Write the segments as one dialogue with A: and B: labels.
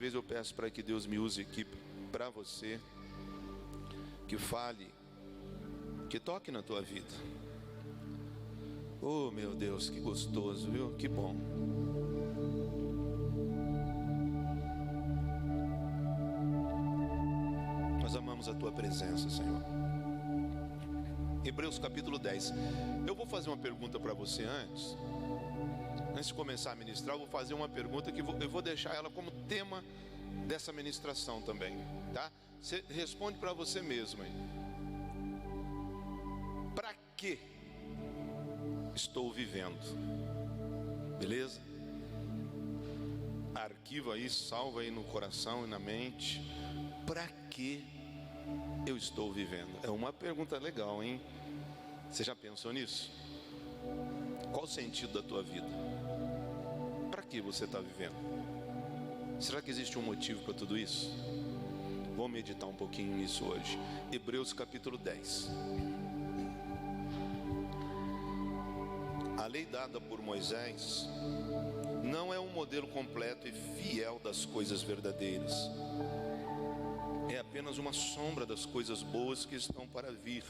A: Às vezes eu peço para que Deus me use aqui para você, que fale, que toque na tua vida. Oh meu Deus, que gostoso, viu? Que bom. Nós amamos a tua presença, Senhor. Hebreus capítulo 10. Eu vou fazer uma pergunta para você antes de começar a ministrar. Eu vou fazer uma pergunta que eu vou deixar ela como tema dessa ministração também, tá? Você responde para você mesmo aí. Para que estou vivendo? Beleza? Arquiva aí, salva aí no coração e na mente. Para que eu estou vivendo? É uma pergunta legal, hein? Você já pensou nisso? Qual o sentido da tua vida? Para que você está vivendo? Será que existe um motivo para tudo isso? Vamos meditar um pouquinho nisso hoje. Hebreus capítulo 10. A lei dada por Moisés não é um modelo completo e fiel das coisas verdadeiras. É apenas uma sombra das coisas boas que estão para vir.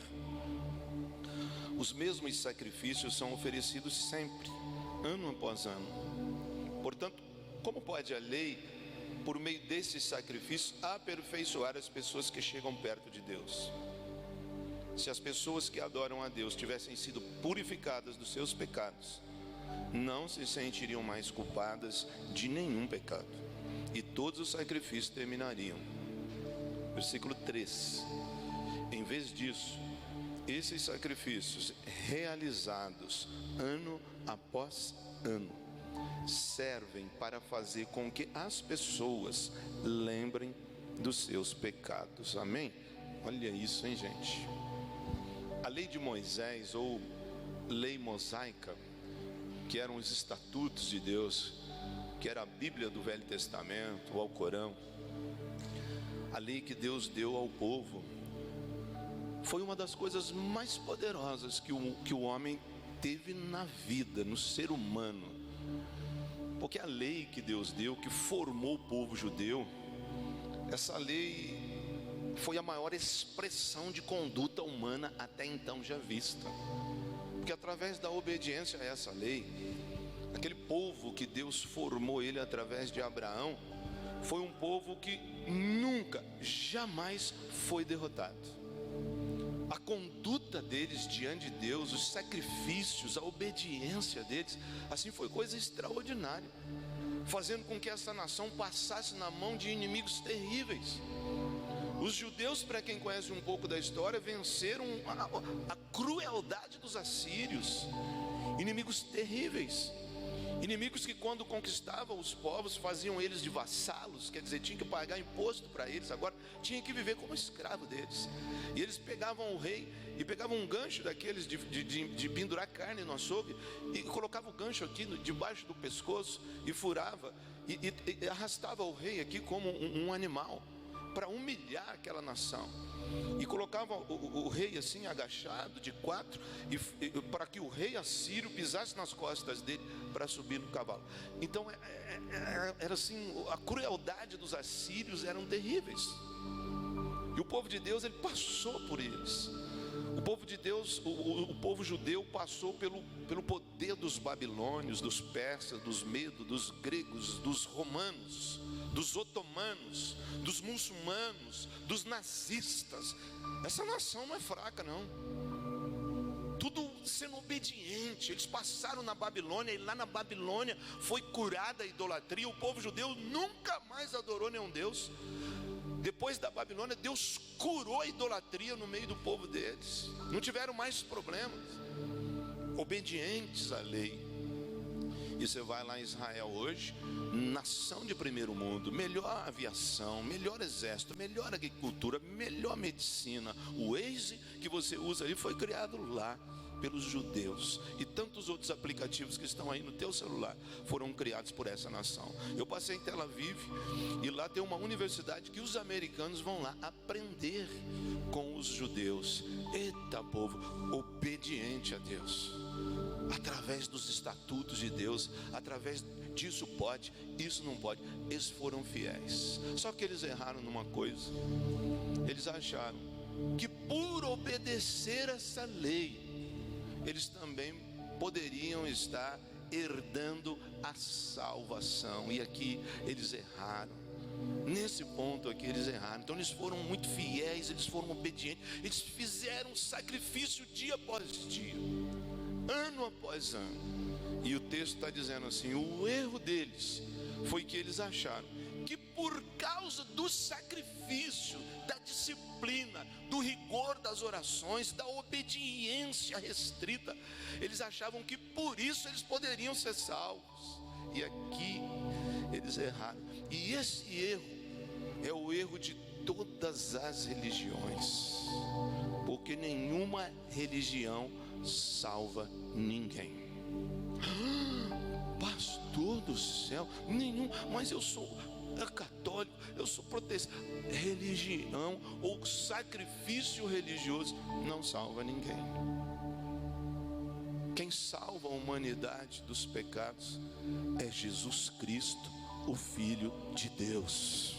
A: Os mesmos sacrifícios são oferecidos sempre, ano após ano. Portanto, como pode a lei, por meio desses sacrifícios, aperfeiçoar as pessoas que chegam perto de Deus? Se as pessoas que adoram a Deus tivessem sido purificadas dos seus pecados, não se sentiriam mais culpadas de nenhum pecado, e todos os sacrifícios terminariam. Versículo 3. Em vez disso, esses sacrifícios realizados ano após ano servem para fazer com que as pessoas lembrem dos seus pecados. Amém? Olha isso, hein, gente? A lei de Moisés, ou lei mosaica, que eram os estatutos de Deus, que era a Bíblia do Velho Testamento, o Alcorão, a lei que Deus deu ao povo, foi uma das coisas mais poderosas que o homem teve na vida, no ser humano. Porque a lei que Deus deu, que formou o povo judeu, essa lei foi a maior expressão de conduta humana até então já vista. Porque através da obediência a essa lei, aquele povo que Deus formou ele através de Abraão, foi um povo que nunca, jamais foi derrotado. A conduta deles diante de Deus, os sacrifícios, a obediência deles, assim foi coisa extraordinária, fazendo com que essa nação passasse na mão de inimigos terríveis. Os judeus, para quem conhece um pouco da história, venceram a crueldade dos assírios, inimigos terríveis, inimigos que quando conquistavam os povos faziam eles de vassalos, quer dizer, tinham que pagar imposto para eles, agora tinham que viver como escravo deles. E eles pegavam o rei e pegavam um gancho daqueles de pendurar carne no açougue e colocava o gancho aqui debaixo do pescoço e furava e arrastava o rei aqui como um animal, para humilhar aquela nação. E colocava o rei assim agachado de quatro, para que o rei assírio pisasse nas costas dele para subir no cavalo. Então era assim, a crueldade dos assírios eram terríveis. E o povo de Deus, ele passou por eles. O povo de Deus, o povo judeu passou pelo poder dos babilônios, dos persas, dos medos, dos gregos, dos romanos, dos otomanos, dos muçulmanos, dos nazistas. Essa nação não é fraca, não. Tudo sendo obediente. Eles passaram na Babilônia, e lá na Babilônia foi curada a idolatria. O povo judeu nunca mais adorou nenhum Deus. Depois da Babilônia, Deus curou a idolatria no meio do povo deles. Não tiveram mais problemas. Obedientes à lei. E você vai lá em Israel hoje, nação de primeiro mundo, melhor aviação, melhor exército, melhor agricultura, melhor medicina. O Waze que você usa ali foi criado lá pelos judeus. E tantos outros aplicativos que estão aí no teu celular foram criados por essa nação. Eu passei em Tel Aviv e lá tem uma universidade que os americanos vão lá aprender com os judeus. Eita povo, obediente a Deus. através dos estatutos de Deus, através disso pode, isso não pode. Eles foram fiéis, só que eles erraram numa coisa. Eles acharam que por obedecer essa lei, eles também poderiam estar herdando a salvação. E aqui eles erraram. Nesse ponto aqui eles erraram. Então eles foram muito fiéis, eles foram obedientes, eles fizeram sacrifício dia após dia, ano após ano. E o texto está dizendo assim: o erro deles foi que eles acharam que por causa do sacrifício, da disciplina, do rigor das orações, da obediência restrita, eles achavam que por isso eles poderiam ser salvos. E aqui eles erraram. E esse erro é o erro de todas as religiões, porque nenhuma religião salva ninguém. Pastor do céu, nenhum, mas eu sou católico, eu sou protestante. Religião ou sacrifício religioso não salva ninguém. Quem salva a humanidade dos pecados é Jesus Cristo, o Filho de Deus.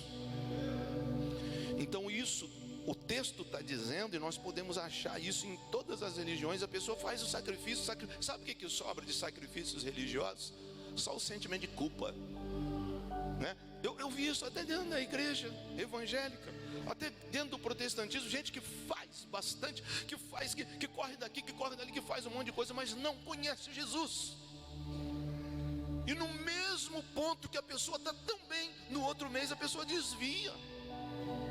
A: Então isso o texto está dizendo, e nós podemos achar isso em todas as religiões. A pessoa faz o sacrifício. Sabe o que sobra de sacrifícios religiosos? Só o sentimento de culpa, né? Eu vi isso até dentro da igreja evangélica, até dentro do protestantismo, gente que faz bastante, que corre daqui, que corre dali, que faz um monte de coisa, mas não conhece Jesus. E no mesmo ponto que a pessoa está tão bem, no outro mês a pessoa desvia.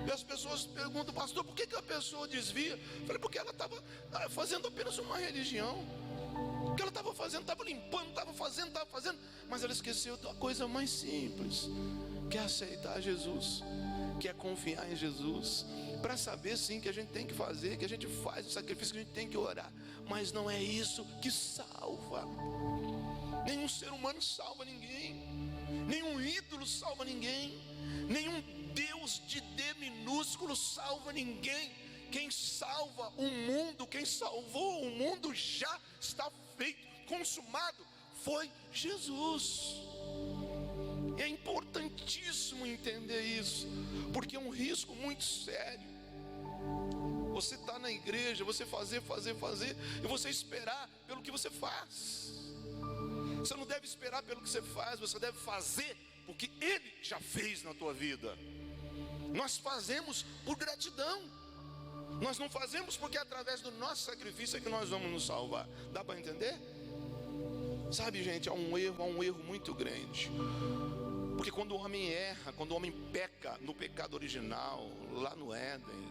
A: E as pessoas perguntam: pastor, por que a pessoa desvia? Eu falei: porque ela estava fazendo apenas uma religião. O que ela estava fazendo, estava limpando, estava fazendo, mas ela esqueceu da coisa mais simples, que é aceitar Jesus, que é confiar em Jesus, para saber sim que a gente tem que fazer, que a gente faz o sacrifício, que a gente tem que orar, mas não é isso que salva. Nenhum ser humano salva ninguém, nenhum ídolo salva ninguém, nenhum Deus de D minúsculo salva ninguém. Quem salva o mundo, quem salvou o mundo já está feito, consumado, foi Jesus. É importantíssimo entender isso, porque é um risco muito sério. Você está na igreja, você fazer, e você esperar pelo que você faz. Você não deve esperar pelo que você faz, você deve fazer porque Ele já fez na tua vida. Nós fazemos por gratidão. Nós não fazemos porque através do nosso sacrifício é que nós vamos nos salvar. Dá para entender? Sabe, gente, há um erro muito grande. Porque quando o homem erra, quando o homem peca no pecado original, lá no Éden,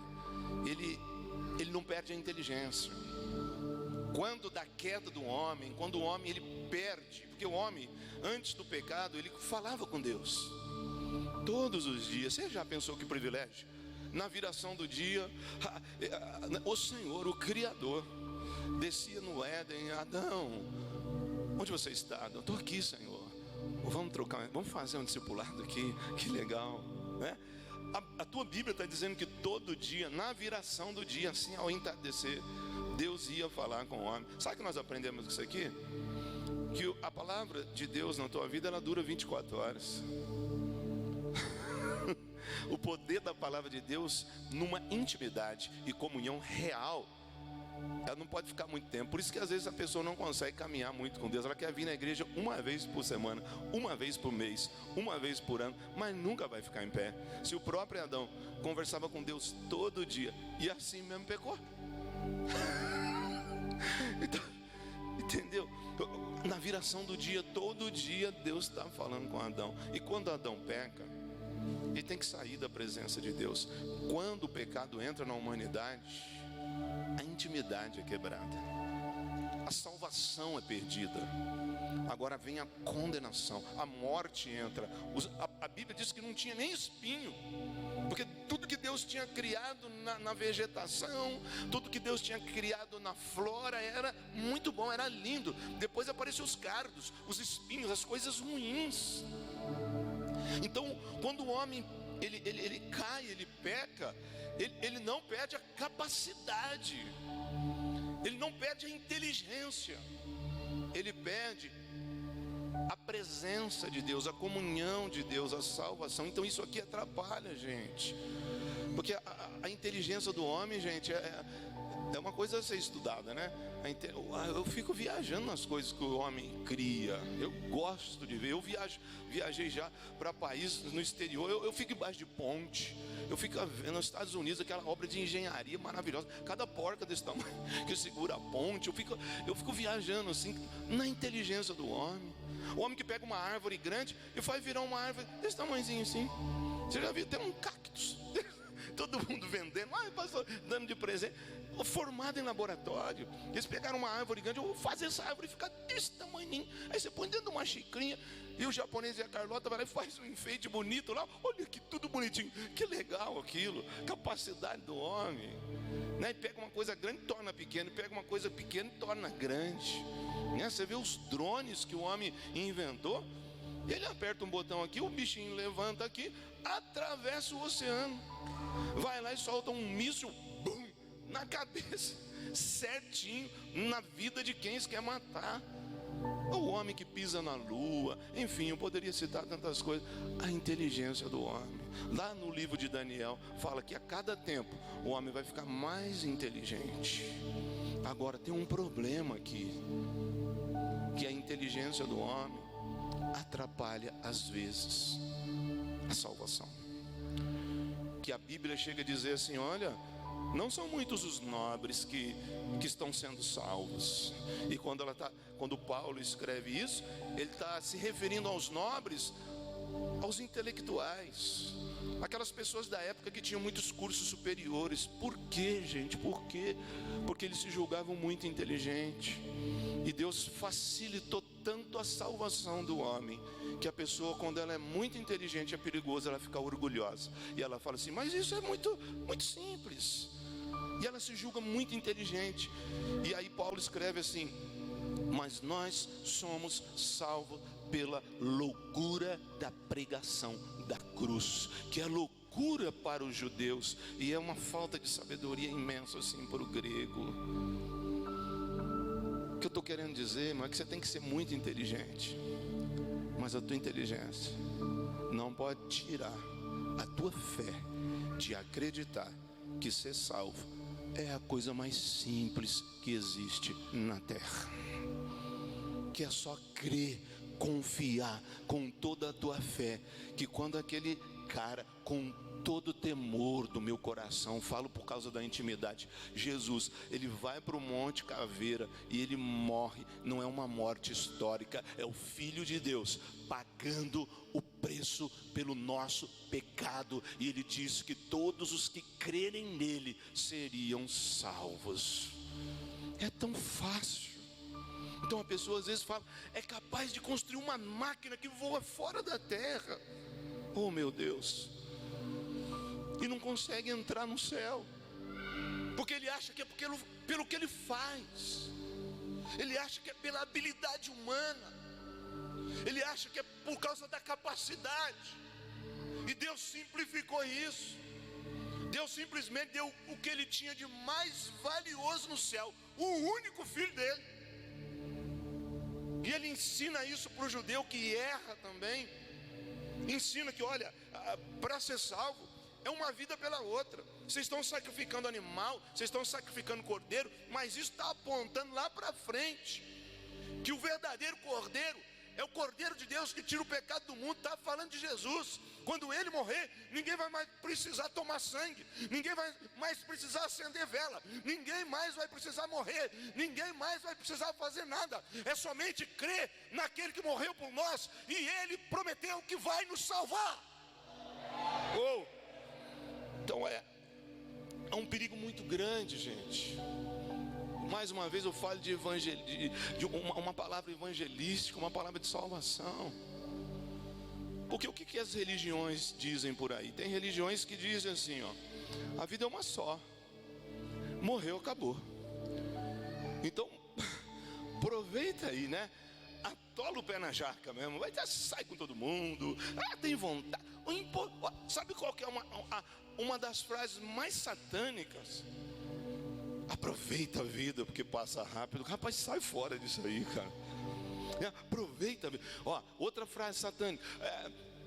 A: ele não perde a inteligência. Quando da queda do homem, quando o homem ele perde, porque o homem antes do pecado ele falava com Deus todos os dias. Você já pensou que privilégio? Na viração do dia, o Senhor, o Criador, descia no Éden: Adão, onde você está? Eu estou aqui, Senhor. Vamos fazer um discipulado aqui, que legal, né? A tua Bíblia está dizendo que todo dia, na viração do dia, assim ao entardecer, Deus ia falar com o homem. Sabe que nós aprendemos com isso aqui? Que a palavra de Deus na tua vida, ela dura 24 horas. O poder da palavra de Deus numa intimidade e comunhão real, ela não pode ficar muito tempo. Por isso que às vezes a pessoa não consegue caminhar muito com Deus. Ela quer vir na igreja uma vez por semana, uma vez por mês, uma vez por ano, mas nunca vai ficar em pé. Se o próprio Adão conversava com Deus todo dia e assim mesmo pecou. Então, entendeu? Na viração do dia, todo dia Deus está falando com Adão. E quando Adão peca, ele tem que sair da presença de Deus. Quando o pecado entra na humanidade, a intimidade é quebrada, a salvação é perdida. Agora vem a condenação, a morte entra. A Bíblia diz que não tinha nem espinho, porque tudo que Deus tinha criado na vegetação, tudo que Deus tinha criado na flora era muito bom, era lindo. Depois apareceram os cardos, os espinhos, as coisas ruins. Então, quando o homem ele cai, ele peca, ele não perde a capacidade, ele não perde a inteligência, ele perde a presença de Deus, a comunhão de Deus, a salvação. Então isso aqui atrapalha, gente. Porque a inteligência do homem, gente, é uma coisa a ser estudada, né? Eu fico viajando nas coisas que o homem cria. Eu gosto de ver. Eu viajei já para países no exterior. Eu fico embaixo de ponte. Eu fico vendo nos Estados Unidos aquela obra de engenharia maravilhosa. Cada porca desse tamanho que segura a ponte. Eu fico viajando assim na inteligência do homem. O homem que pega uma árvore grande e faz virar uma árvore desse tamanhozinho assim. Você já viu? Tem um cactus. Todo mundo vendendo, pastor, dando de presente. Formado em laboratório. Eles pegaram uma árvore grande, eu vou fazer essa árvore ficar desse tamanhinho. Aí você põe dentro de uma xicrinha, e o japonês e a Carlota vai lá e faz um enfeite bonito lá. Olha que tudo bonitinho, que legal aquilo. Capacidade do homem, né? E pega uma coisa grande e torna pequena, e pega uma coisa pequena e torna grande, né? Você vê os drones que o homem inventou. Ele aperta um botão aqui, o bichinho levanta aqui, atravessa o oceano, vai lá e solta um míssil, bum, na cabeça, certinho, na vida de quem quer matar. O homem que pisa na lua, enfim, eu poderia citar tantas coisas. A inteligência do homem. Lá no livro de Daniel, fala que a cada tempo o homem vai ficar mais inteligente. Agora tem um problema aqui, que a inteligência do homem atrapalha às vezes a salvação. Que a Bíblia chega a dizer assim: olha, não são muitos os nobres que estão sendo salvos. E quando Paulo escreve isso, ele está se referindo aos nobres, aos intelectuais, aquelas pessoas da época que tinham muitos cursos superiores. Por quê, gente? Por quê? Porque eles se julgavam muito inteligentes. E Deus facilitou tanto a salvação do homem, que a pessoa, quando ela é muito inteligente, é perigoso ela ficar orgulhosa. E ela fala assim: mas isso é muito, muito simples. E ela se julga muito inteligente. E aí Paulo escreve assim: mas nós somos salvos pela loucura da pregação da cruz, que é loucura para os judeus e é uma falta de sabedoria imensa assim para o grego. O que eu estou querendo dizer, irmão, é que você tem que ser muito inteligente, mas a tua inteligência não pode tirar a tua fé de acreditar que ser salvo é a coisa mais simples que existe na terra. Que é só crer, confiar com toda a tua fé, que quando aquele cara, com todo o temor do meu coração, falo por causa da intimidade, Jesus, ele vai para o Monte Caveira e ele morre. Não é uma morte histórica, é o Filho de Deus pagando o preço pelo nosso pecado, e ele disse que todos os que crerem nele seriam salvos. É tão fácil. Então a pessoa às vezes fala: é capaz de construir uma máquina que voa fora da terra. Oh meu Deus. E não consegue entrar no céu, porque ele acha que é pelo que ele faz. Ele acha que é pela habilidade humana. Ele acha que é por causa da capacidade. E Deus simplificou isso. Deus simplesmente deu o que ele tinha de mais valioso no céu, o único filho dele. E ele ensina isso para o judeu que erra também. Ensina que, olha, para ser salvo é uma vida pela outra. Vocês estão sacrificando animal, vocês estão sacrificando cordeiro, mas isso está apontando lá para frente, que o verdadeiro cordeiro é o cordeiro de Deus que tira o pecado do mundo. Está falando de Jesus. Quando ele morrer, ninguém vai mais precisar tomar sangue, ninguém vai mais precisar acender vela, ninguém mais vai precisar morrer, ninguém mais vai precisar fazer nada. É somente crer naquele que morreu por nós, e ele prometeu que vai nos salvar. Então é um perigo muito grande, gente. Mais uma vez eu falo de uma palavra evangelística, uma palavra de salvação. Porque o que as religiões dizem por aí? Tem religiões que dizem assim, ó: a vida é uma só, morreu, acabou. Então aproveita aí, né? Atola o pé na jaca mesmo, vai, sai com todo mundo, tem vontade. Sabe qual que é uma das frases mais satânicas? Aproveita a vida porque passa rápido. Rapaz, sai fora disso aí, cara. Aproveita. Ó, outra frase satânica: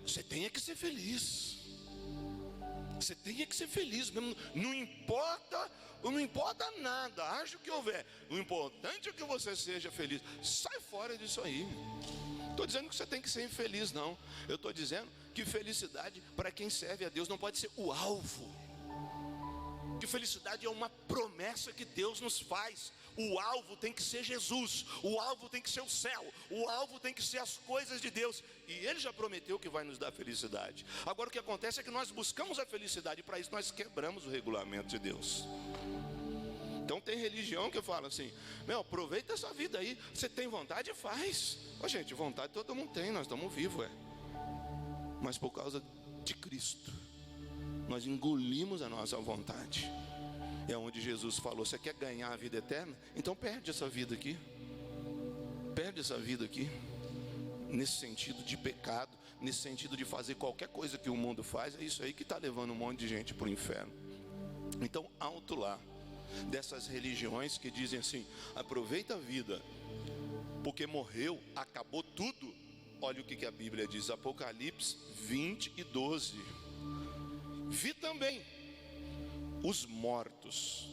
A: você tem que ser feliz. Você tem que ser feliz mesmo. Não importa nada, acha o que houver. O importante é que você seja feliz. Sai fora disso aí. Estou dizendo que você tem que ser infeliz, não. Eu estou dizendo que felicidade para quem serve a Deus não pode ser o alvo. Que felicidade é uma promessa que Deus nos faz. O alvo tem que ser Jesus. O alvo tem que ser o céu. O alvo tem que ser as coisas de Deus. E Ele já prometeu que vai nos dar felicidade. Agora o que acontece é que nós buscamos a felicidade. E para isso nós quebramos o regulamento de Deus. Então tem religião que fala assim: aproveita essa vida aí. Você tem vontade, faz. Gente, vontade todo mundo tem. Nós estamos vivos, Mas por causa de Cristo, nós engolimos a nossa vontade. É onde Jesus falou: você quer ganhar a vida eterna? Então perde essa vida aqui. Perde essa vida aqui. Nesse sentido de pecado, nesse sentido de fazer qualquer coisa que o mundo faz. É isso aí que está levando um monte de gente para o inferno. Então alto lá dessas religiões que dizem assim: aproveita a vida, porque morreu, acabou tudo. Olha o que a Bíblia diz, Apocalipse 20:12. Vi também os mortos,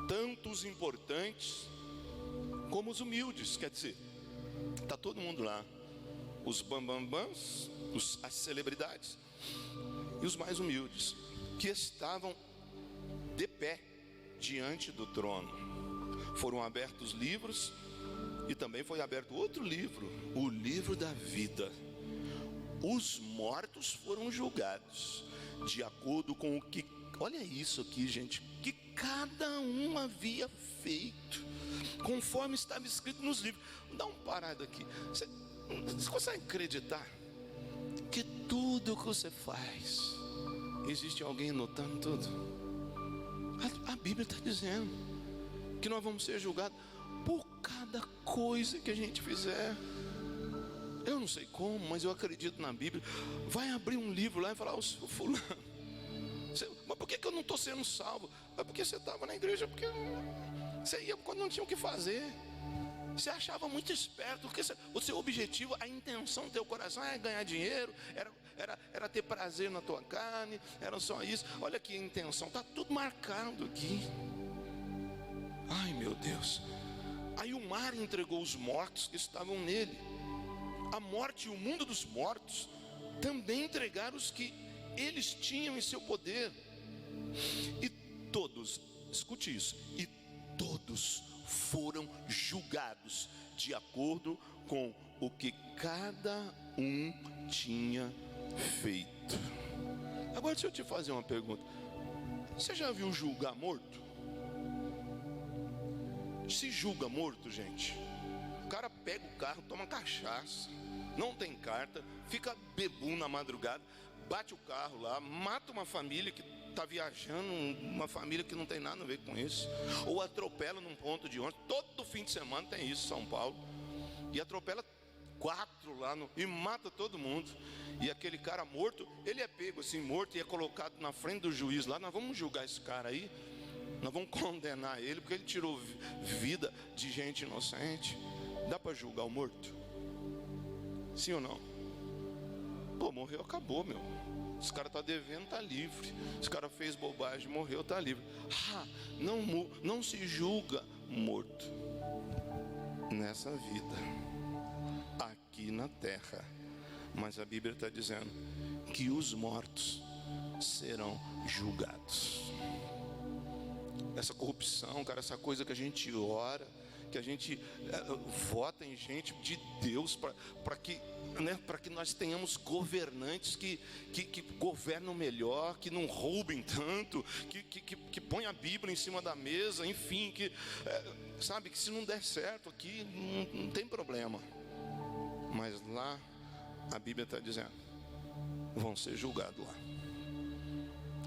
A: tanto os importantes como os humildes. Quer dizer, está todo mundo lá, os bambambãs, as celebridades e os mais humildes, que estavam de pé diante do trono. Foram abertos livros, e também foi aberto outro livro, o livro da vida. Os mortos foram julgados de acordo com o que, olha isso aqui, gente, que cada um havia feito, conforme estava escrito nos livros. Dá uma parada aqui. Você consegue acreditar que tudo que você faz, existe alguém notando tudo? A Bíblia está dizendo que nós vamos ser julgados por cada coisa que a gente fizer. Eu não sei como, mas eu acredito na Bíblia. Vai abrir um livro lá e falar: ô fulano, mas por que eu não estou sendo salvo? É porque você estava na igreja, porque você ia quando não tinha o que fazer. Você achava muito esperto, porque o seu objetivo, a intenção do teu coração é ganhar dinheiro, era ter prazer na tua carne, era só isso. Olha aqui a intenção, está tudo marcado aqui. Ai meu Deus. Aí o mar entregou os mortos que estavam nele. A morte e o mundo dos mortos também entregaram os que eles tinham em seu poder. E todos, escute isso, e todos foram julgados de acordo com o que cada um tinha feito. Agora deixa eu te fazer uma pergunta. Você já viu julgar morto? Se julga morto, gente, o cara pega o carro, toma cachaça, não tem carta, fica bebum na madrugada, bate o carro lá, mata uma família que está viajando, uma família que não tem nada a ver com isso, ou atropela num ponto de ônibus. Todo fim de semana tem isso em São Paulo, e atropela 4 lá e mata todo mundo. E aquele cara morto, ele é pego assim morto e é colocado na frente do juiz lá: nós vamos julgar esse cara aí, nós vamos condenar ele porque ele tirou vida de gente inocente. Dá para julgar o morto? Sim ou não? Pô, morreu, acabou, meu. Esse cara está devendo, está livre. Esse cara fez bobagem, morreu, está livre. Não se julga morto nessa vida, aqui na terra. Mas a Bíblia está dizendo que os mortos serão julgados. Essa corrupção, cara, essa coisa que a gente ora, que a gente vota em gente de Deus para que nós tenhamos governantes que governam melhor, que não roubem tanto, que põem a Bíblia em cima da mesa, enfim, sabe, que se não der certo aqui, não tem problema. Mas lá, a Bíblia está dizendo, vão ser julgados lá.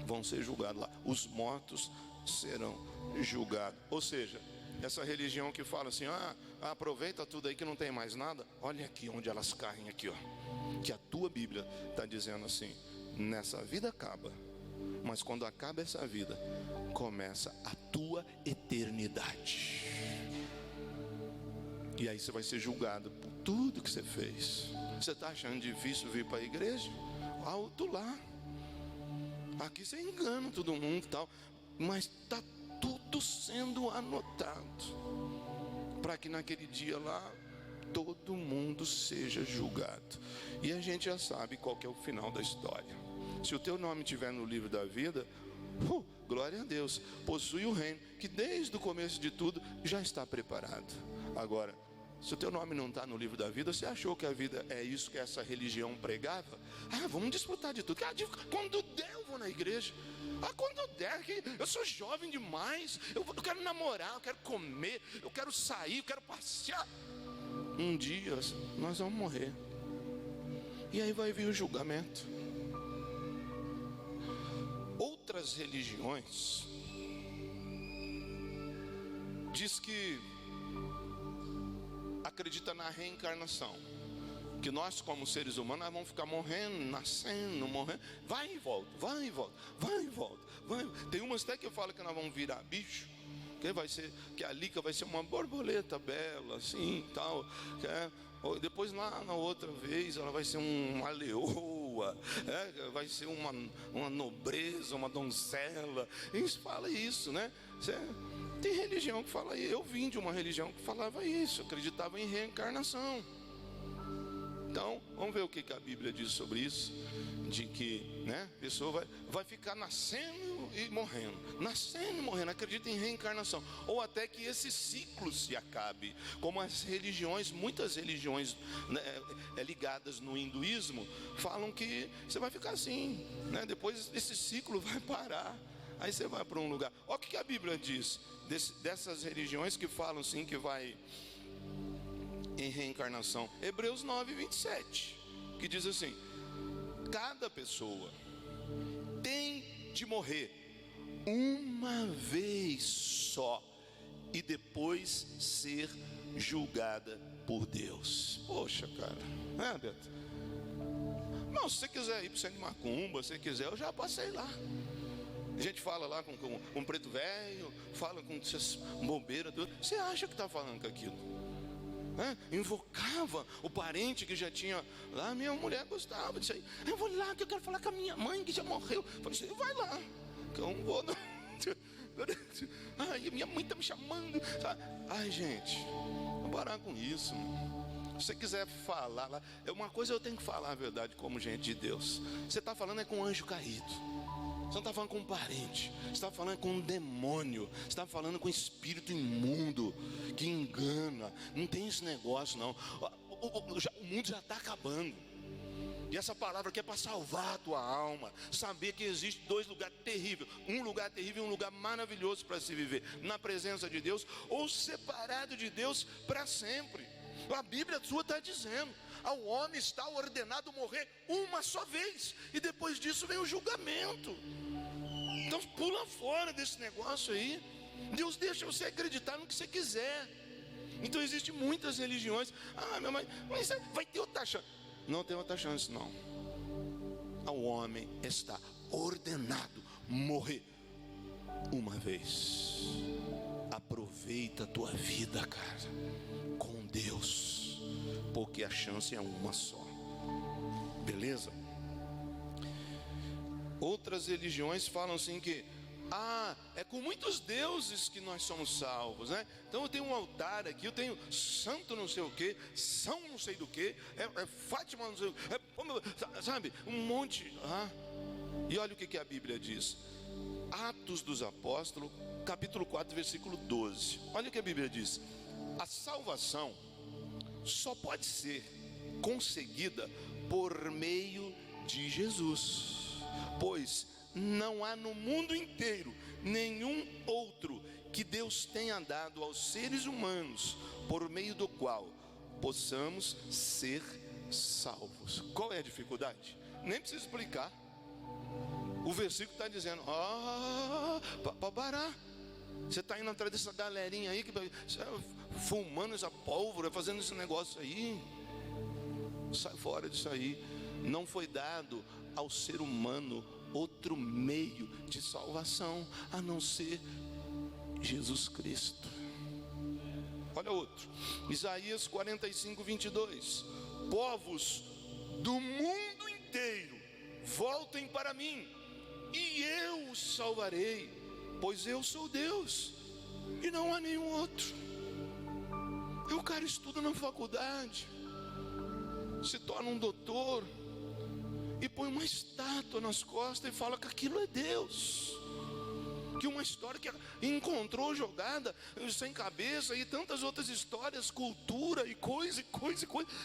A: Vão ser julgados lá. Os mortos serão julgados. Ou seja, essa religião que fala assim: aproveita tudo aí que não tem mais nada. Olha aqui onde elas caem aqui, ó. Que a tua Bíblia está dizendo assim: nessa vida acaba, mas quando acaba essa vida, começa a tua eternidade. E aí você vai ser julgado por tudo que você fez. Você está achando difícil vir para a igreja? Alto lá. Aqui você engana todo mundo e tal. Mas está tudo sendo anotado, para que naquele dia lá todo mundo seja julgado. E a gente já sabe qual que é o final da história. Se o teu nome estiver no livro da vida, glória a Deus, possui o reino que desde o começo de tudo já está preparado. Agora, se o teu nome não está no livro da vida, você achou que a vida é isso que essa religião pregava? Vamos disputar de tudo. Quando der eu vou na igreja. Quando der, eu sou jovem demais, eu quero namorar, eu quero comer, eu quero sair, eu quero passear. Um dia nós vamos morrer. E aí vai vir o julgamento. Outras religiões diz que acredita na reencarnação, que nós como seres humanos nós vamos ficar morrendo, nascendo, morrendo, vai e volta, vai e volta, vai e volta, vai. Tem umas até que eu falo que nós vamos virar bicho, que a Lica vai ser uma borboleta bela, assim, tal, depois lá na outra vez ela vai ser uma leoa, vai ser uma nobreza, uma donzela. Isso fala isso, né? Tem religião que fala isso. Eu vim de uma religião que falava isso, acreditava em reencarnação. Então, vamos ver o que a Bíblia diz sobre isso. De que, né, a pessoa vai ficar nascendo e morrendo, nascendo e morrendo, acredita em reencarnação. Ou até que esse ciclo se acabe. Como as religiões, muitas religiões, né, ligadas no hinduísmo, falam que você vai ficar assim, né, depois esse ciclo vai parar. Aí você vai para um lugar. Olha o que a Bíblia diz dessas religiões que falam assim, que vai em reencarnação. Hebreus 9, 27, que diz assim: cada pessoa tem de morrer uma vez só e depois ser julgada por Deus. Poxa, cara, Beto? Não, se você quiser ir para o centro de macumba, se você quiser, eu já passei lá. A gente fala lá com preto velho, fala com essas bobeiras, tudo. Você acha que está falando com aquilo? Invocava o parente que já tinha lá. Minha mulher gostava disso aí. Eu vou lá que eu quero falar com a minha mãe que já morreu. Eu falei assim: vai lá, que eu não vou não. Ai, minha mãe está me chamando. Ai, gente, vamos parar com isso. Se você quiser falar lá, uma coisa eu tenho que falar a verdade como gente de Deus. Você está falando com um anjo caído. Você não está falando com um parente. Você está falando com um demônio. Você está falando com um espírito imundo que engana. Não tem esse negócio não. O mundo já está acabando. E essa palavra aqui é para salvar a tua alma. Saber que existe dois lugares terríveis. Um lugar terrível e um lugar maravilhoso para se viver. Na presença de Deus ou separado de Deus para sempre. A Bíblia sua está dizendo: ao homem está ordenado morrer uma só vez, e depois disso vem o julgamento. Então pula fora desse negócio aí. Deus deixa você acreditar no que você quiser. Então existem muitas religiões. Mas vai ter outra chance. Não tem outra chance não. Ao homem está ordenado morrer uma vez. Aproveita a tua vida, cara, com Deus, porque a chance é uma só. Beleza? Outras religiões falam assim que é com muitos deuses que nós somos salvos, né? Então eu tenho um altar aqui, eu tenho santo não sei o que, São não sei do que, Fátima não sei o que, sabe? Um monte. E olha o que a Bíblia diz. Atos dos Apóstolos, capítulo 4, versículo 12. Olha o que a Bíblia diz: a salvação só pode ser conseguida por meio de Jesus, pois não há no mundo inteiro nenhum outro que Deus tenha dado aos seres humanos por meio do qual possamos ser salvos. Qual é a dificuldade? Nem preciso explicar. O versículo está dizendo: para parar. Você está indo atrás dessa galerinha aí que fumando essa pólvora, fazendo esse negócio aí. Sai fora disso aí. Não foi dado ao ser humano outro meio de salvação a não ser Jesus Cristo. Olha outro, Isaías 45, 22. Povos do mundo inteiro, voltem para mim, e eu os salvarei, pois eu sou Deus, e não há nenhum outro. E o cara estuda na faculdade, se torna um doutor, e põe uma estátua nas costas e fala que aquilo é Deus. Que uma história que encontrou jogada sem cabeça, e tantas outras histórias, cultura e coisa.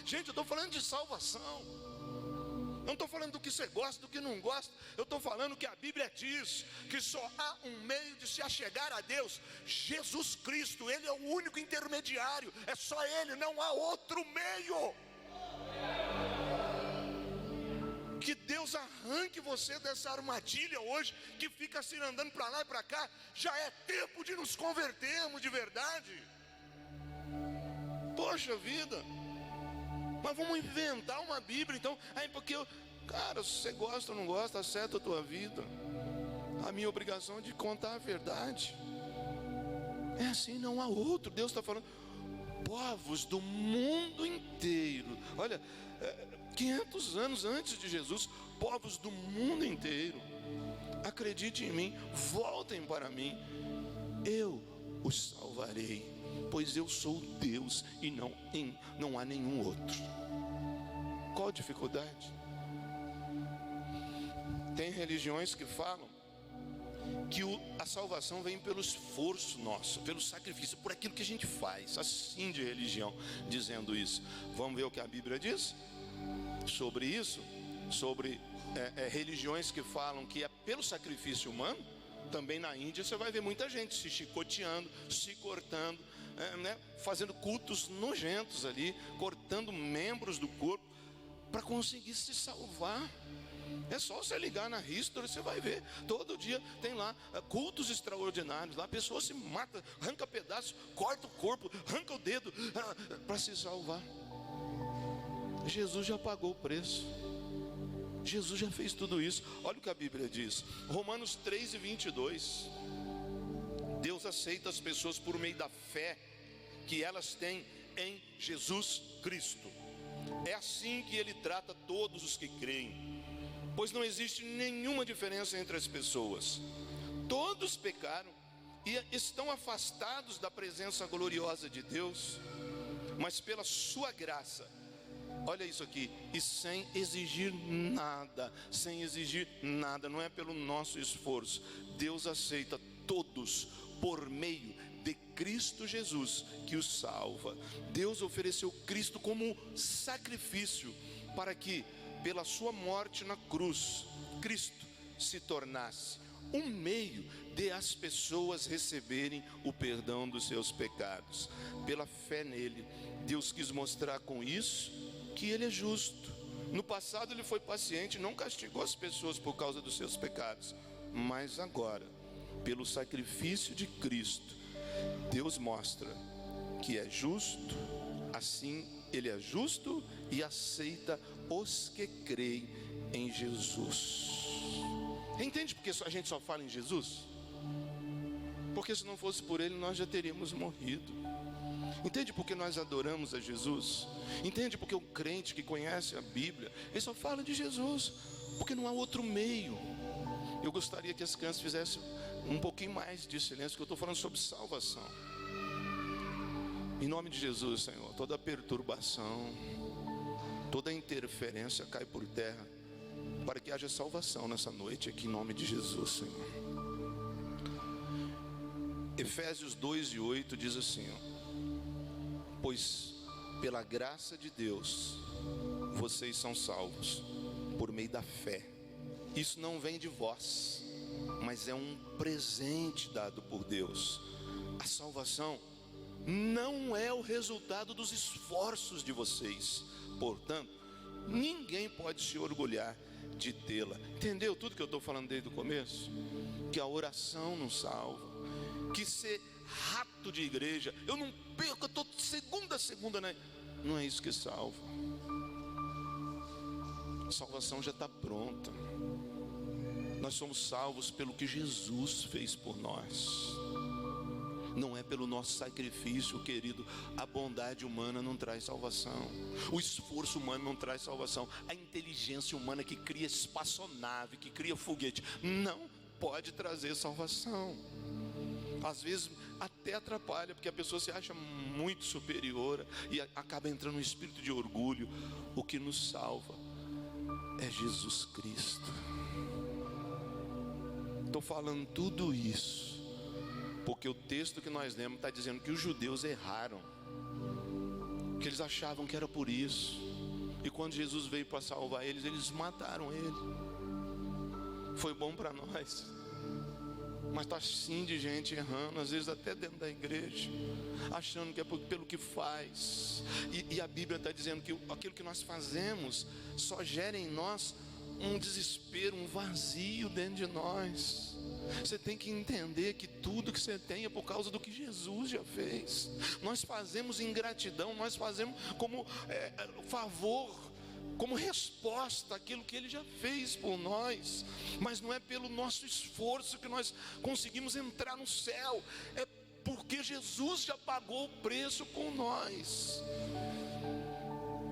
A: Gente, eu estou falando de salvação. Eu não estou falando do que você gosta, do que não gosta. Eu estou falando que a Bíblia diz que só há um meio de se achegar a Deus: Jesus Cristo. Ele é o único intermediário, é só Ele, não há outro meio. Que Deus arranque você dessa armadilha hoje, que fica assim andando para lá e para cá. Já é tempo de nos convertermos de verdade. Poxa vida, mas vamos inventar uma Bíblia então? Aí porque cara, se você gosta ou não gosta, acerta a tua vida. A minha obrigação é de contar a verdade. É assim, não há outro. Deus está falando, povos do mundo inteiro. Olha, 500 anos antes de Jesus, povos do mundo inteiro, acredite em mim, voltem para mim, eu os salvarei, pois eu sou Deus e não há nenhum outro. Qual a dificuldade? Tem religiões que falam que a salvação vem pelo esforço nosso, pelo sacrifício, por aquilo que a gente faz, assim de religião, dizendo isso. Vamos ver o que a Bíblia diz sobre isso, sobre religiões que falam que é pelo sacrifício humano. Também na Índia você vai ver muita gente se chicoteando, se cortando, fazendo cultos nojentos ali, cortando membros do corpo para conseguir se salvar. É só você ligar na History, você vai ver, todo dia tem lá cultos extraordinários, lá a pessoa se mata, arranca pedaços, corta o corpo, arranca o dedo para se salvar. Jesus já pagou o preço, Jesus já fez tudo isso. Olha o que a Bíblia diz, Romanos 3 e 22. Deus aceita as pessoas por meio da fé que elas têm em Jesus Cristo. É assim que Ele trata todos os que creem, pois não existe nenhuma diferença entre as pessoas. Todos pecaram e estão afastados da presença gloriosa de Deus, mas pela sua graça, olha isso aqui, e sem exigir nada, não é pelo nosso esforço, Deus aceita todos por meio de Cristo Jesus, que os salva. Deus ofereceu Cristo como sacrifício, para que pela sua morte na cruz, Cristo se tornasse um meio de as pessoas receberem o perdão dos seus pecados. Pela fé nele, Deus quis mostrar com isso que Ele é justo. No passado Ele foi paciente, não castigou as pessoas por causa dos seus pecados, mas agora, pelo sacrifício de Cristo, Deus mostra que é justo. Assim Ele é justo e aceita os que creem em Jesus. Entende porque a gente só fala em Jesus? Porque se não fosse por Ele, nós já teríamos morrido. Entende porque nós adoramos a Jesus? Entende porque o crente que conhece a Bíblia, ele só fala de Jesus, porque não há outro meio. Eu gostaria que as crianças fizessem um pouquinho mais de silêncio, que eu estou falando sobre salvação. Em nome de Jesus, Senhor, toda perturbação, toda interferência cai por terra, para que haja salvação nessa noite aqui, em nome de Jesus, Senhor. Efésios 2:8 diz assim, pois pela graça de Deus vocês são salvos por meio da fé. Isso não vem de vós, mas é um presente dado por Deus. A salvação não é o resultado dos esforços de vocês, portanto, ninguém pode se orgulhar de tê-la. Entendeu tudo que eu estou falando desde o começo? Que a oração não salva, que ser rato de igreja, eu não perco, eu estou segunda a segunda, né? Não é isso que salva. A salvação já está pronta. Nós somos salvos pelo que Jesus fez por nós. Não é pelo nosso sacrifício, querido. A bondade humana não traz salvação. O esforço humano não traz salvação. A inteligência humana que cria espaçonave, que cria foguete, não pode trazer salvação. Às vezes até atrapalha, porque a pessoa se acha muito superior e acaba entrando no espírito de orgulho. O que nos salva é Jesus Cristo. Estou falando tudo isso porque o texto que nós lemos está dizendo que os judeus erraram, que eles achavam que era por isso, e quando Jesus veio para salvar eles, eles mataram ele. Foi bom para nós, mas está assim de gente errando, às vezes até dentro da igreja, achando que é pelo que faz, e a Bíblia está dizendo que aquilo que nós fazemos só gera em nós um desespero, um vazio dentro de nós. Você tem que entender que tudo que você tem é por causa do que Jesus já fez. Nós fazemos ingratidão, nós fazemos como favor, como resposta àquilo que Ele já fez por nós. Mas não é pelo nosso esforço que nós conseguimos entrar no céu, é porque Jesus já pagou o preço por nós.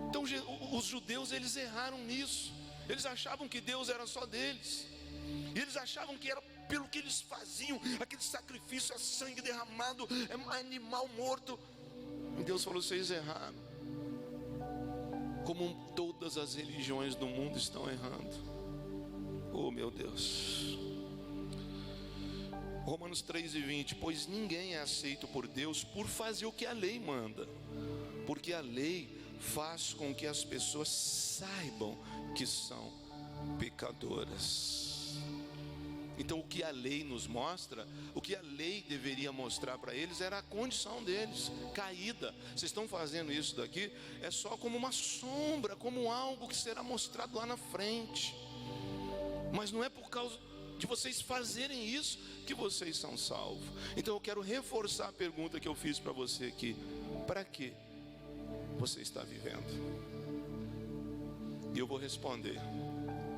A: Então os judeus, eles erraram nisso. Eles achavam que Deus era só deles, e eles achavam que era pelo que eles faziam, aquele sacrifício, a sangue derramado, animal morto. E Deus falou: vocês erraram, como todas as religiões do mundo estão errando. Oh meu Deus. Romanos 3:20: pois ninguém é aceito por Deus por fazer o que a lei manda, porque a lei faz com que as pessoas saibam que são pecadoras. Então o que a lei nos mostra, o que a lei deveria mostrar para eles era a condição deles, caída. Vocês estão fazendo isso daqui, é só como uma sombra, como algo que será mostrado lá na frente. Mas não é por causa de vocês fazerem isso que vocês são salvos. Então eu quero reforçar a pergunta que eu fiz para você aqui: para que você está vivendo? E eu vou responder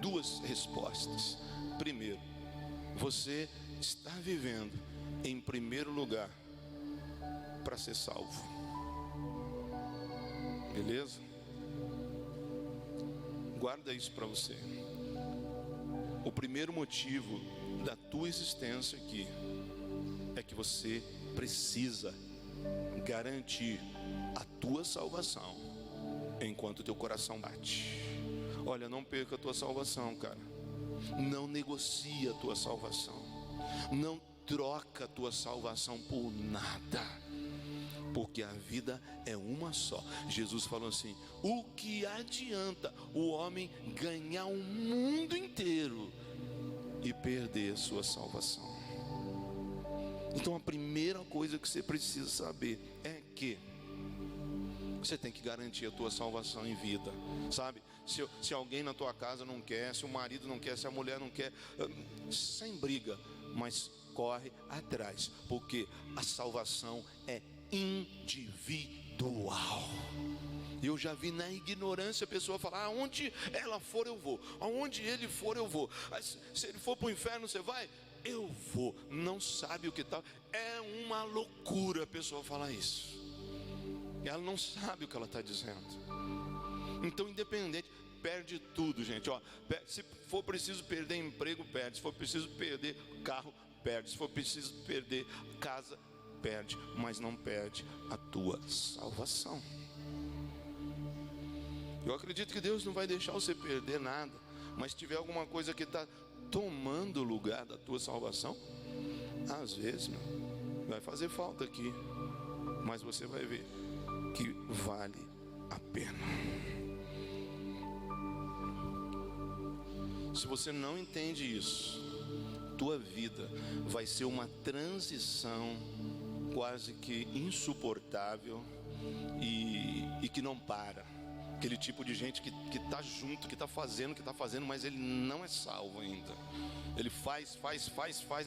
A: duas respostas. Primeiro, você está vivendo em primeiro lugar para ser salvo. Beleza? Guarda isso para você. O primeiro motivo da tua existência aqui é que você precisa garantir a tua salvação enquanto teu coração bate. Olha, não perca a tua salvação, cara. Não negocie a tua salvação. Não troca a tua salvação por nada, porque a vida é uma só. Jesus falou assim: o que adianta o homem ganhar o mundo inteiro e perder a sua salvação? Então a primeira coisa que você precisa saber é que você tem que garantir a tua salvação em vida, sabe? Se alguém na tua casa não quer, se o marido não quer, se a mulher não quer, sem briga, mas corre atrás, porque a salvação é individual. Eu já vi na ignorância a pessoa falar: aonde ela for eu vou, aonde ele for eu vou. Se ele for para o inferno você vai? Eu vou. Não sabe o que tal. É uma loucura a pessoa falar isso. Ela não sabe o que ela está dizendo. Então, independente, perde tudo, gente. Ó, se for preciso perder emprego, perde. Se for preciso perder carro, perde. Se for preciso perder casa, perde. Mas não perde a tua salvação. Eu acredito que Deus não vai deixar você perder nada. Mas se tiver alguma coisa que está tomando o lugar da tua salvação, às vezes, vai fazer falta aqui. Mas você vai ver que vale a pena. Se você não entende isso, tua vida vai ser uma transição quase que insuportável e que não para. Aquele tipo de gente que está junto, que está fazendo, mas ele não é salvo ainda. Ele faz,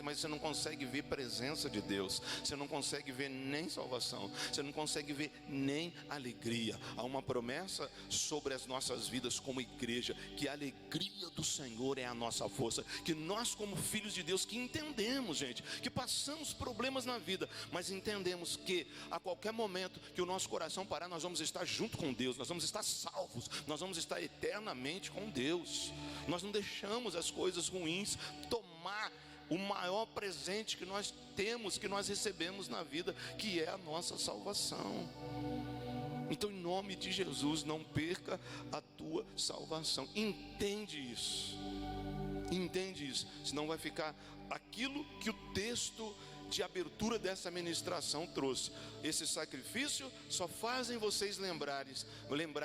A: mas você não consegue ver presença de Deus. Você não consegue ver nem salvação. Você não consegue ver nem alegria. Há uma promessa sobre as nossas vidas como igreja, que a alegria alegria do Senhor é a nossa força. Que nós, como filhos de Deus, que entendemos, gente, que passamos problemas na vida, mas entendemos que a qualquer momento que o nosso coração parar, nós vamos estar junto com Deus, nós vamos estar salvos, nós vamos estar eternamente com Deus. Nós não deixamos as coisas ruins tomar o maior presente que nós temos, que nós recebemos na vida, que é a nossa salvação. Então, em nome de Jesus, não perca a tua salvação. Entende isso, senão vai ficar aquilo que o texto de abertura dessa ministração trouxe. Esse sacrifício só fazem vocês lembrar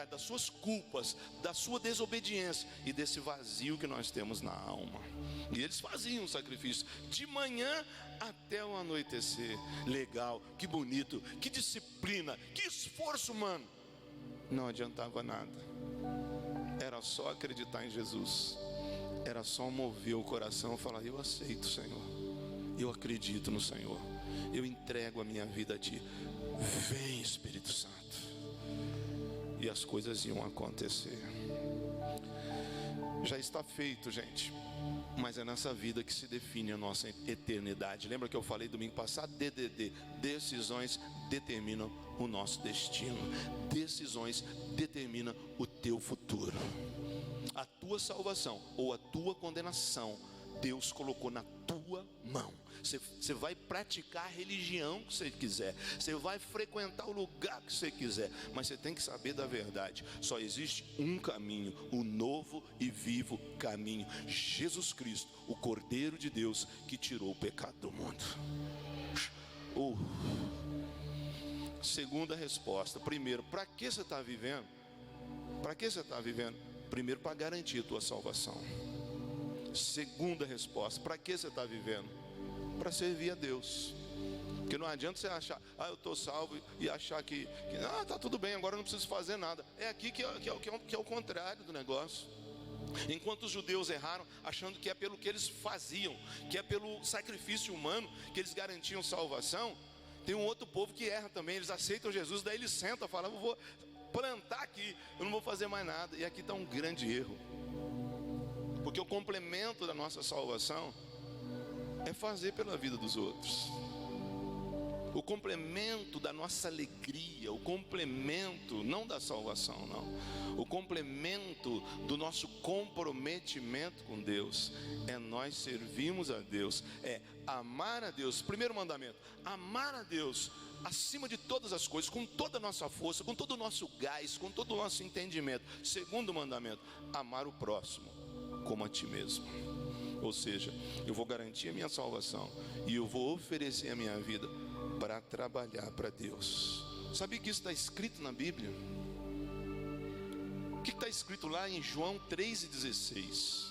A: das suas culpas, da sua desobediência e desse vazio que nós temos na alma. E eles faziam o sacrifício de manhã até o anoitecer. Legal, que bonito, que disciplina, que esforço humano. Não adiantava nada. Era só acreditar em Jesus. Era só mover o coração e falar: eu aceito, Senhor, eu acredito no Senhor, eu entrego a minha vida a Ti. Vem, Espírito Santo. E as coisas iam acontecer. Já está feito, gente. Mas é nessa vida que se define a nossa eternidade. Lembra que eu falei domingo passado? DDD, decisões determinam o nosso destino. Decisões determinam o teu futuro. A tua salvação ou a tua condenação, Deus colocou na tua mão. Você vai praticar a religião que você quiser, você vai frequentar o lugar que você quiser, mas você tem que saber da verdade. Só existe um caminho, o novo e vivo caminho: Jesus Cristo, o Cordeiro de Deus que tirou o pecado do mundo. Segunda resposta. Primeiro, para que você está vivendo? Para que você está vivendo? Primeiro, para garantir a tua salvação. Segunda resposta: para que você está vivendo? Para servir a Deus. Porque não adianta você achar: eu estou salvo, e achar que está tudo bem, agora eu não preciso fazer nada. É aqui que é o contrário do negócio. Enquanto os judeus erraram, achando que é pelo que eles faziam, que é pelo sacrifício humano que eles garantiam salvação, tem um outro povo que erra também. Eles aceitam Jesus, daí eles sentam e falam: eu vou plantar aqui, eu não vou fazer mais nada. E aqui está um grande erro. Porque o complemento da nossa salvação é fazer pela vida dos outros. O complemento da nossa alegria, o complemento, não da salvação, não. O complemento do nosso comprometimento com Deus é nós servirmos a Deus, é amar a Deus. Primeiro mandamento: amar a Deus acima de todas as coisas, com toda a nossa força, com todo o nosso gás, com todo o nosso entendimento. Segundo mandamento: amar o próximo como a ti mesmo. Ou seja, eu vou garantir a minha salvação e eu vou oferecer a minha vida para trabalhar para Deus. Sabia que isso está escrito na Bíblia? O que está escrito lá em João 3,16?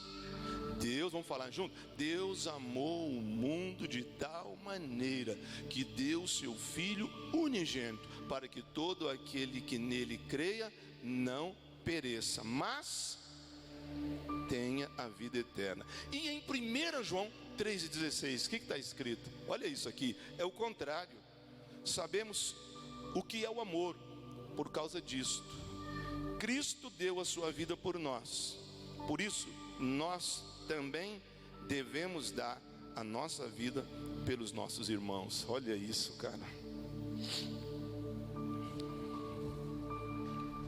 A: Deus, vamos falar junto? Deus amou o mundo de tal maneira que deu seu Filho unigênito, para que todo aquele que nele creia não pereça, mas tenha a vida eterna. E em 1 João 3,16, o que está escrito? Olha isso aqui, é o contrário. Sabemos o que é o amor por causa disto: Cristo deu a sua vida por nós. Por isso, nós também devemos dar a nossa vida pelos nossos irmãos. Olha isso, cara.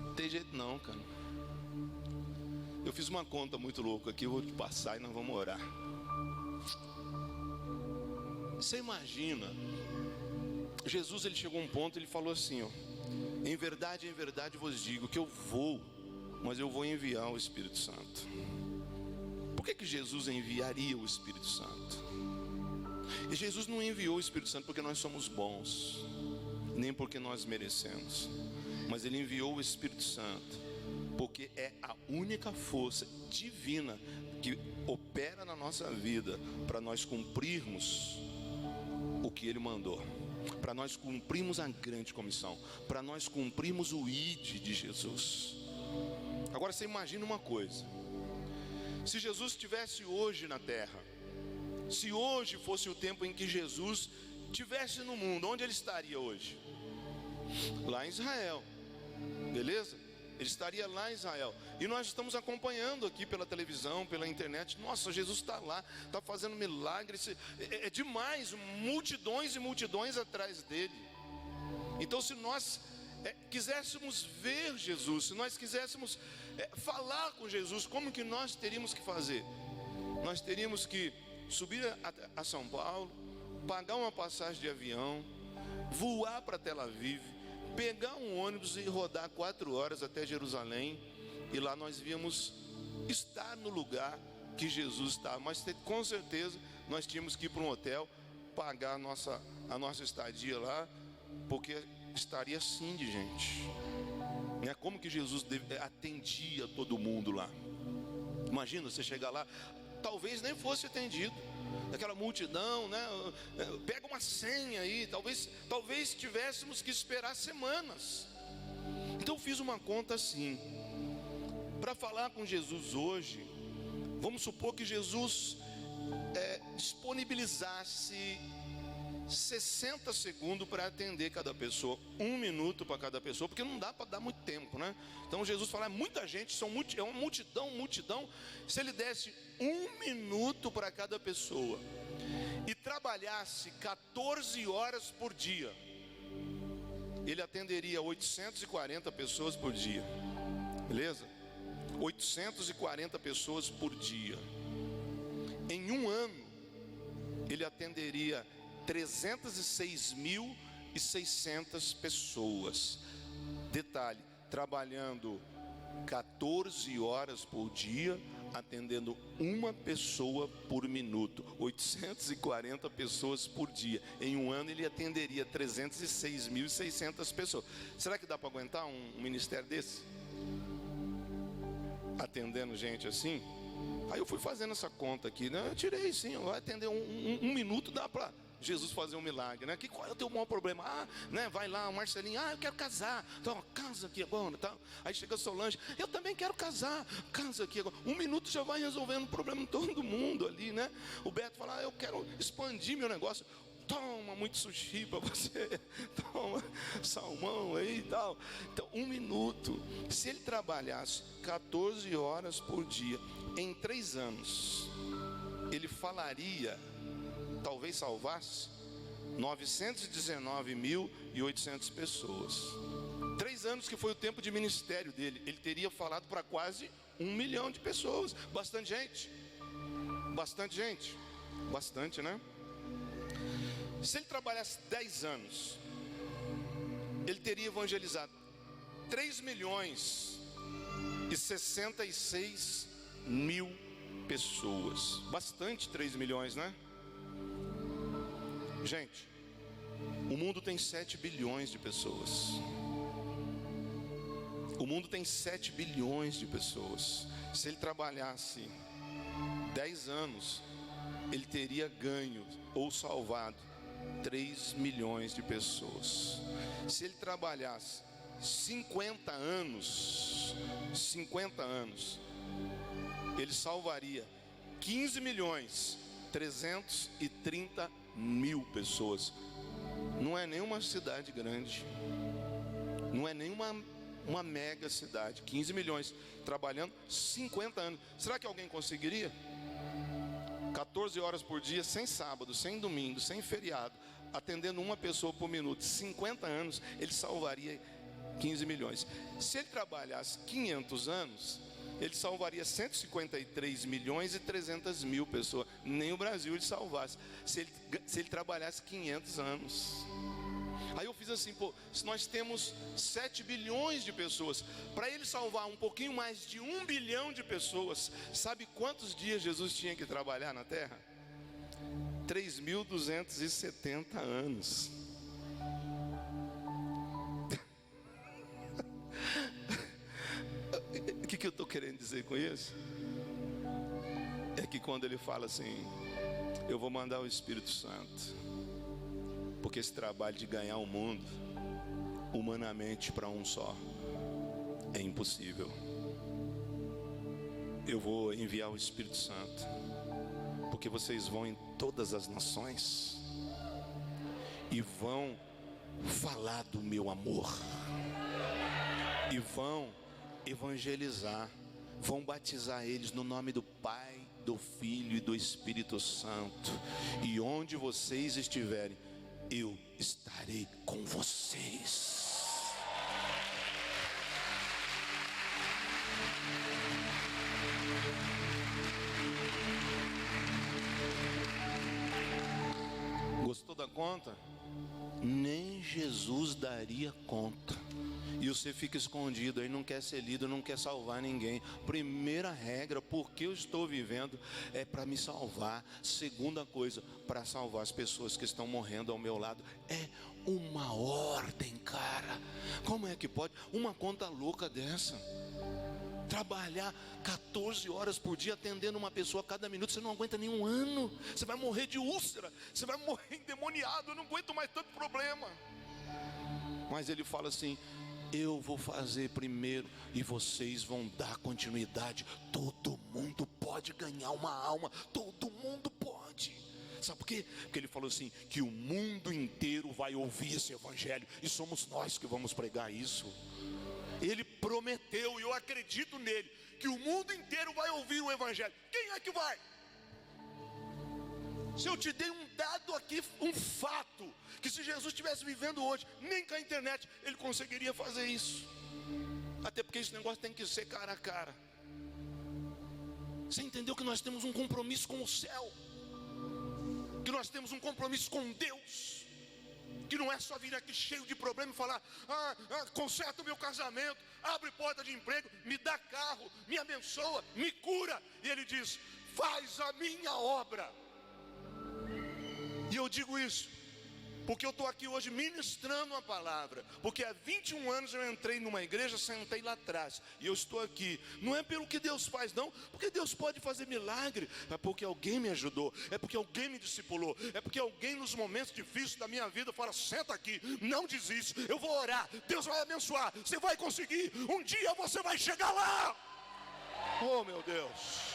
A: Não tem jeito não, cara. Eu fiz uma conta muito louca aqui, eu vou te passar e nós vamos orar. Você imagina, Jesus, ele chegou a um ponto, ele falou assim: em verdade vos digo que eu vou, mas eu vou enviar o Espírito Santo. Por que Jesus enviaria o Espírito Santo? E Jesus não enviou o Espírito Santo porque nós somos bons, nem porque nós merecemos, mas ele enviou o Espírito Santo porque é a única força divina que opera na nossa vida para nós cumprirmos o que ele mandou, para nós cumprirmos a grande comissão, para nós cumprirmos o ID de Jesus. Agora você imagina uma coisa: se Jesus estivesse hoje na terra, se hoje fosse o tempo em que Jesus estivesse no mundo, onde ele estaria hoje? Lá em Israel, beleza? Ele estaria lá em Israel. E nós estamos acompanhando aqui pela televisão, pela internet. Nossa, Jesus está lá, está fazendo milagres. É demais, multidões e multidões atrás dele. Então, se nós quiséssemos ver Jesus, se nós quiséssemos falar com Jesus, como que nós teríamos que fazer? Nós teríamos que subir a São Paulo, pagar uma passagem de avião, voar para Tel Aviv, pegar um ônibus e rodar 4 horas até Jerusalém, e lá nós íamos estar no lugar que Jesus está. Mas com certeza nós tínhamos que ir para um hotel, pagar a nossa estadia lá, porque estaria assim de gente. Como que Jesus atendia todo mundo lá? Imagina você chegar lá, talvez nem fosse atendido, aquela multidão, né? Pega uma senha aí, talvez tivéssemos que esperar semanas. Então fiz uma conta assim, para falar com Jesus hoje, vamos supor que Jesus disponibilizasse 60 segundos para atender cada pessoa, 1 minuto para cada pessoa, porque não dá para dar muito tempo, né? Então Jesus fala, muita gente, é uma multidão. Se ele desse 1 minuto para cada pessoa e trabalhasse 14 horas por dia, ele atenderia 840 pessoas por dia, beleza? 840 pessoas por dia. Em um ano, ele atenderia 306.600 pessoas. Detalhe, trabalhando 14 horas por dia, atendendo uma pessoa por minuto. 840 pessoas por dia. Em um ano ele atenderia 306.600 pessoas. Será que dá para aguentar um ministério desse? Atendendo gente assim? Aí eu fui fazendo essa conta aqui, né? Eu tirei sim, vai atender um minuto, dá para Jesus fazer um milagre, né? Qual é o teu maior problema? Né? Vai lá, o Marcelinho, eu quero casar. Então, casa aqui agora, tá? Aí chega a Solange, eu também quero casar. Casa aqui agora. 1 minuto já vai resolvendo o problema de todo mundo ali, né? O Beto fala, eu quero expandir meu negócio. Toma muito sushi para você, toma salmão aí e tal. Então, 1 minuto. Se ele trabalhasse 14 horas por dia, em 3 anos, ele falaria, talvez salvasse 919.800 pessoas. 3 anos que foi o tempo de ministério dele, ele teria falado para quase 1 milhão de pessoas. Bastante gente, bastante, né? Se ele trabalhasse 10 anos, ele teria evangelizado 3.066.000 pessoas. Bastante 3 milhões, né? Gente, o mundo tem 7 bilhões de pessoas. O mundo tem 7 bilhões de pessoas. Se ele trabalhasse 10 anos, ele teria ganho ou salvado 3 milhões de pessoas. Se ele trabalhasse 50 anos, ele salvaria 15.330.000 pessoas. Não é nenhuma cidade grande, não é nenhuma mega cidade. 15 milhões trabalhando 50 anos. Será que alguém conseguiria? 14 horas por dia, sem sábado, sem domingo, sem feriado, atendendo uma pessoa por minuto, 50 anos, ele salvaria 15 milhões. Se ele trabalhasse 500 anos, ele salvaria 153.300.000 pessoas. Nem o Brasil ele salvasse, se ele trabalhasse 500 anos. Aí eu fiz assim, se nós temos 7 bilhões de pessoas, para ele salvar um pouquinho mais de 1 bilhão de pessoas, sabe quantos dias Jesus tinha que trabalhar na terra? 3.270 anos. O que eu estou querendo dizer com isso? É que quando ele fala assim, eu vou mandar o Espírito Santo, porque esse trabalho de ganhar o mundo humanamente para um só é impossível. Eu vou enviar o Espírito Santo, porque vocês vão em todas as nações e vão falar do meu amor, e vão evangelizar, vão batizar eles no nome do Pai, do Filho e do Espírito Santo. E onde vocês estiverem, eu estarei com vocês. Gostou da conta? Nem Jesus daria conta. E você fica escondido aí, não quer ser lido, não quer salvar ninguém. Primeira regra, porque eu estou vivendo, é para me salvar. Segunda coisa, para salvar as pessoas que estão morrendo ao meu lado. É uma ordem, cara. Como é que pode uma conta louca dessa? Trabalhar 14 horas por dia atendendo uma pessoa a cada minuto, você não aguenta nem um ano. Você vai morrer de úlcera, você vai morrer endemoniado. Eu não aguento mais tanto problema. Mas ele fala assim: eu vou fazer primeiro e vocês vão dar continuidade. Todo mundo pode ganhar uma alma, todo mundo pode. Sabe por quê? Porque ele falou assim, que o mundo inteiro vai ouvir esse evangelho, e somos nós que vamos pregar isso. Ele prometeu, e eu acredito nele, que o mundo inteiro vai ouvir o evangelho. Quem é que vai? Se eu te dei um dado aqui, um fato, que se Jesus estivesse vivendo hoje, nem com a internet ele conseguiria fazer isso. Até porque esse negócio tem que ser cara a cara. Você entendeu que nós temos um compromisso com o céu, que nós temos um compromisso com Deus, que não é só vir aqui cheio de problema e falar: conserta o meu casamento, abre porta de emprego, me dá carro, me abençoa, me cura. E ele diz: faz a minha obra. E eu digo isso porque eu estou aqui hoje ministrando a palavra, porque há 21 anos eu entrei numa igreja, sentei lá atrás, e eu estou aqui, não é pelo que Deus faz não, porque Deus pode fazer milagre, é porque alguém me ajudou, é porque alguém me discipulou, é porque alguém nos momentos difíceis da minha vida fala: senta aqui, não desiste, eu vou orar, Deus vai abençoar, você vai conseguir, um dia você vai chegar lá. Oh meu Deus.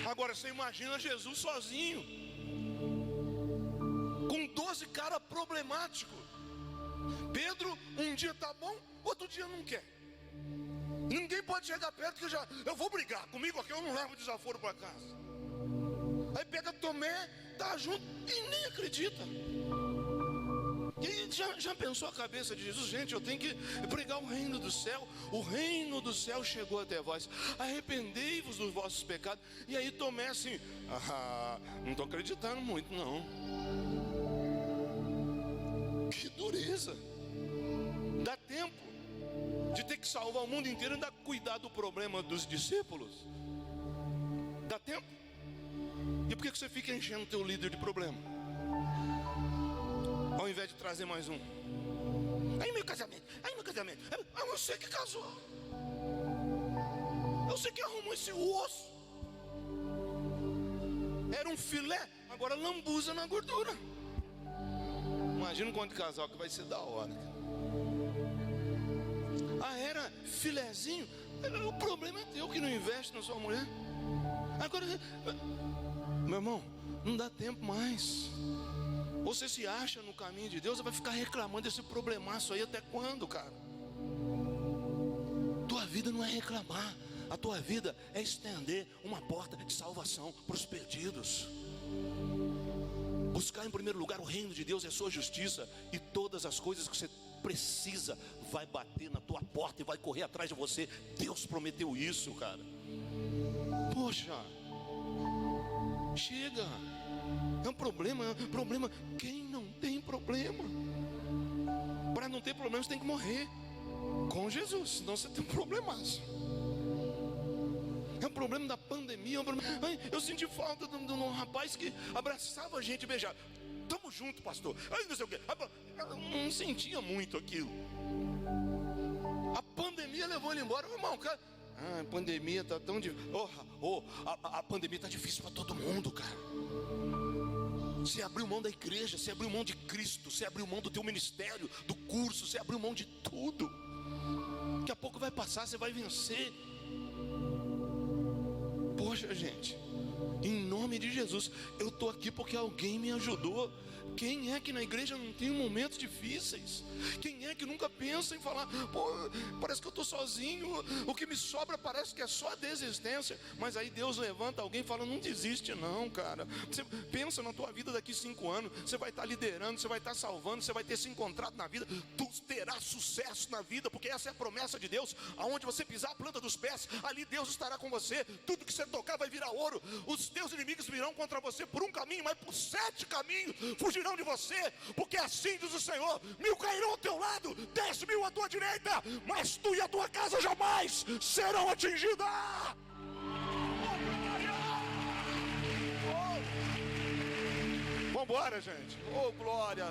A: Agora você imagina Jesus sozinho, com 12 caras problemáticos. Pedro um dia tá bom, outro dia não quer. Ninguém pode chegar perto que eu vou brigar, comigo aqui eu não levo desaforo para casa. Aí pega Tomé, tá junto e nem acredita. E já pensou a cabeça de Jesus? Gente, eu tenho que pregar o reino do céu. O reino do céu chegou até vós. Arrependei-vos dos vossos pecados. E aí Tomé assim: não estou acreditando muito não. Que dureza. Dá tempo de ter que salvar o mundo inteiro e ainda cuidar do problema dos discípulos? Dá tempo? E por que você fica enchendo o teu líder de problema, ao invés de trazer mais um? Aí meu casamento, é você que casou, é você que arrumou esse osso. Era um filé, agora lambuza na gordura. Imagina quanto casal que vai ser da hora. Era filézinho, o problema é teu que não investe na sua mulher. Agora, meu irmão, não dá tempo mais. Você se acha no caminho de Deus, você vai ficar reclamando desse problemaço aí até quando, cara? Tua vida não é reclamar, a tua vida é estender uma porta de salvação para os perdidos. Buscar em primeiro lugar o reino de Deus e a sua justiça, e todas as coisas que você precisa vai bater na tua porta e vai correr atrás de você. Deus prometeu isso, cara. Poxa, chega. É um problema. Quem não tem problema? Para não ter problema você tem que morrer com Jesus, senão você tem um problemaço. É um problema da pandemia, eu senti falta de um rapaz que abraçava a gente e beijava. Tamo junto, pastor. Não sei o quê. Eu não sentia muito aquilo. A pandemia levou ele embora. Irmão, cara, a pandemia tá tão difícil. A pandemia tá difícil para todo mundo, cara. Você abriu mão da igreja, você abriu mão de Cristo, você abriu mão do teu ministério, do curso, você abriu mão de tudo. Daqui a pouco vai passar, você vai vencer. Poxa, gente, Em nome de Jesus, eu estou aqui porque alguém me ajudou. Quem é que na igreja não tem momentos difíceis? Quem é que nunca pensa em falar, pô, parece que eu estou sozinho, o que me sobra parece que é só a desistência. Mas aí Deus levanta alguém e fala, não desiste não, cara. Você pensa na tua vida daqui 5 anos, você vai estar liderando, você vai estar salvando, você vai ter se encontrado na vida, tu terás sucesso na vida, porque essa é a promessa de Deus. Aonde você pisar a planta dos pés, ali Deus estará com você. Tudo que você tocar vai virar ouro. Os teus inimigos virão contra você por um caminho, mas por 7 caminhos fugirão de você, porque assim diz o Senhor: 1000 cairão ao teu lado, 10.000 à tua direita, mas tu e a tua casa jamais serão atingidas. Vambora, gente. Oh, glória.